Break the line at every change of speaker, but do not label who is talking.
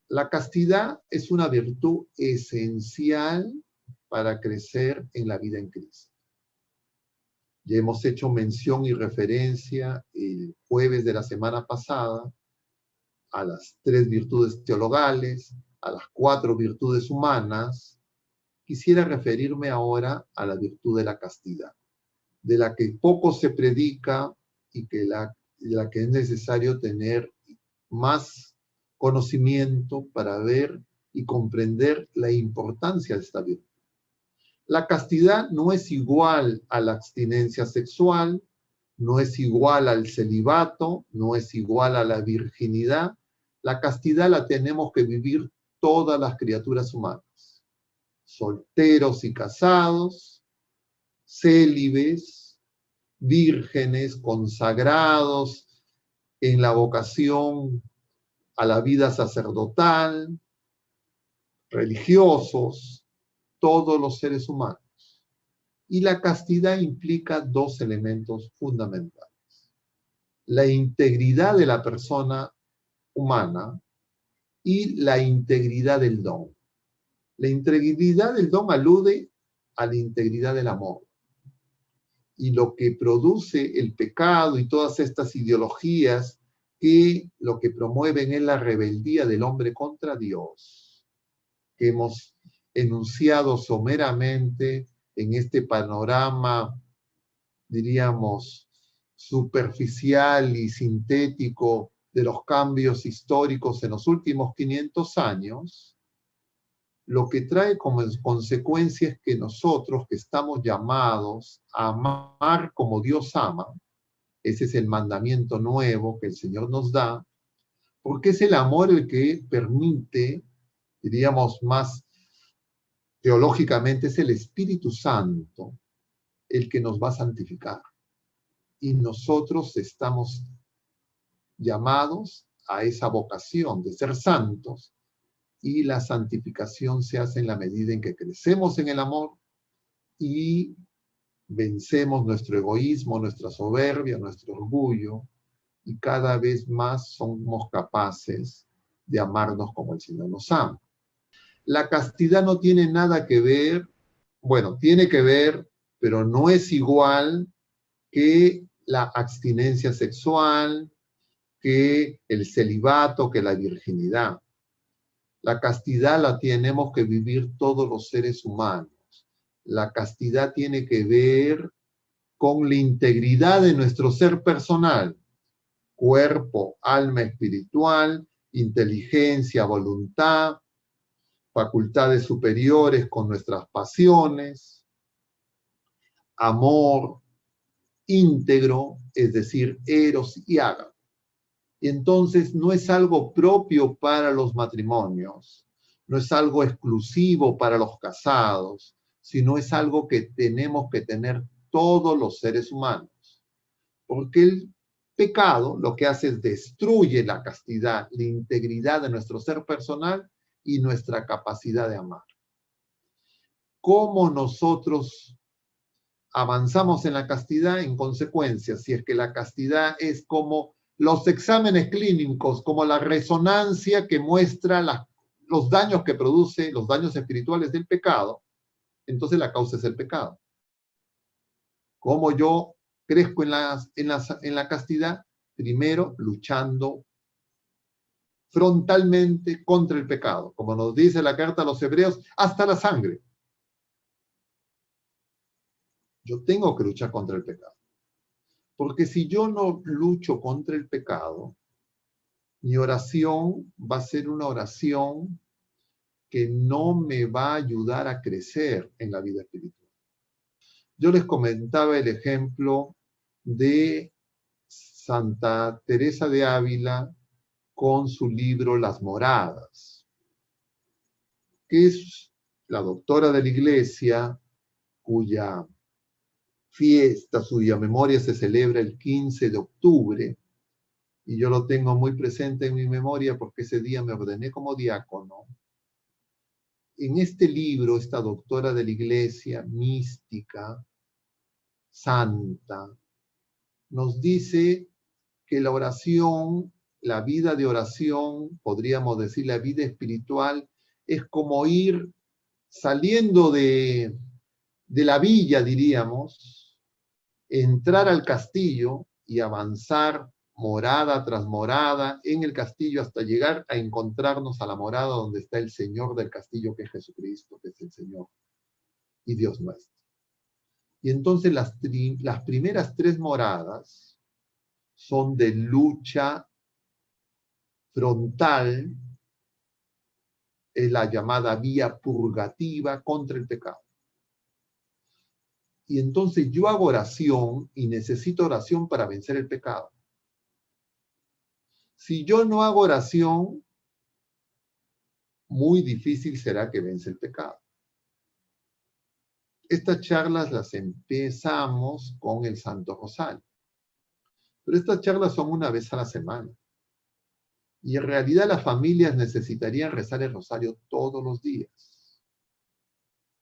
La castidad es una virtud esencial para crecer en la vida en Cristo. Ya hemos hecho mención y referencia el jueves de la semana pasada a las 3 virtudes teologales, a las 4 virtudes humanas. Quisiera referirme ahora a la virtud de la castidad, de la que poco se predica y de la que es necesario tener más conocimiento para ver y comprender la importancia de esta virtud. La castidad no es igual a la abstinencia sexual, no es igual al celibato, no es igual a la virginidad. La castidad la tenemos que vivir todas las criaturas humanas, solteros y casados, célibes, vírgenes, consagrados en la vocación a la vida sacerdotal, religiosos, todos los seres humanos. Y la castidad implica 2 elementos fundamentales: la integridad de la persona humana y la integridad del don. La integridad del don alude a la integridad del amor. Y lo que produce el pecado y todas estas ideologías que lo que promueven es la rebeldía del hombre contra Dios, que hemos enunciado someramente en este panorama, diríamos, superficial y sintético de los cambios históricos en los últimos 500 años, lo que trae como consecuencia es que nosotros, que estamos llamados a amar como Dios ama, ese es el mandamiento nuevo que el Señor nos da, porque es el amor el que permite, diríamos más teológicamente, es el Espíritu Santo el que nos va a santificar. Y nosotros estamos llamados a esa vocación de ser santos, y la santificación se hace en la medida en que crecemos en el amor y vencemos nuestro egoísmo, nuestra soberbia, nuestro orgullo, y cada vez más somos capaces de amarnos como el Señor nos ama. La castidad no tiene nada que ver, bueno, tiene que ver, pero no es igual que la abstinencia sexual, que el celibato, que la virginidad. La castidad la tenemos que vivir todos los seres humanos. La castidad tiene que ver con la integridad de nuestro ser personal, cuerpo, alma espiritual, inteligencia, voluntad, facultades superiores con nuestras pasiones, amor íntegro, es decir, eros y ágape. Y entonces no es algo propio para los matrimonios, no es algo exclusivo para los casados, sino es algo que tenemos que tener todos los seres humanos. Porque el pecado lo que hace es destruye la castidad, la integridad de nuestro ser personal y nuestra capacidad de amar. ¿Cómo nosotros avanzamos en la castidad? En consecuencia, si es que la castidad es como los exámenes clínicos, como la resonancia que muestra los daños que produce, los daños espirituales del pecado, entonces la causa es el pecado. ¿Cómo yo crezco en la castidad? Primero, luchando frontalmente contra el pecado, como nos dice la carta a los Hebreos, hasta la sangre. Yo tengo que luchar contra el pecado. Porque si yo no lucho contra el pecado, mi oración va a ser una oración que no me va a ayudar a crecer en la vida espiritual. Yo les comentaba el ejemplo de Santa Teresa de Ávila con su libro Las Moradas, que es la doctora de la Iglesia cuya fiesta, cuya memoria se celebra el 15 de octubre, y yo lo tengo muy presente en mi memoria porque ese día me ordené como diácono. En este libro, esta doctora de la Iglesia, mística, santa, nos dice que la oración la vida de oración, podríamos decir la vida espiritual, es como ir saliendo de la villa, diríamos, entrar al castillo y avanzar morada tras morada en el castillo hasta llegar a encontrarnos a la morada donde está el Señor del castillo, que es Jesucristo, que es el Señor y Dios nuestro. Y entonces las primeras 3 moradas son de lucha frontal, es la llamada vía purgativa contra el pecado. Y entonces yo hago oración y necesito oración para vencer el pecado. Si yo no hago oración, muy difícil será que vence el pecado. Estas charlas las empezamos con el Santo Rosario. Pero estas charlas son una vez a la semana. Y en realidad las familias necesitarían rezar el rosario todos los días.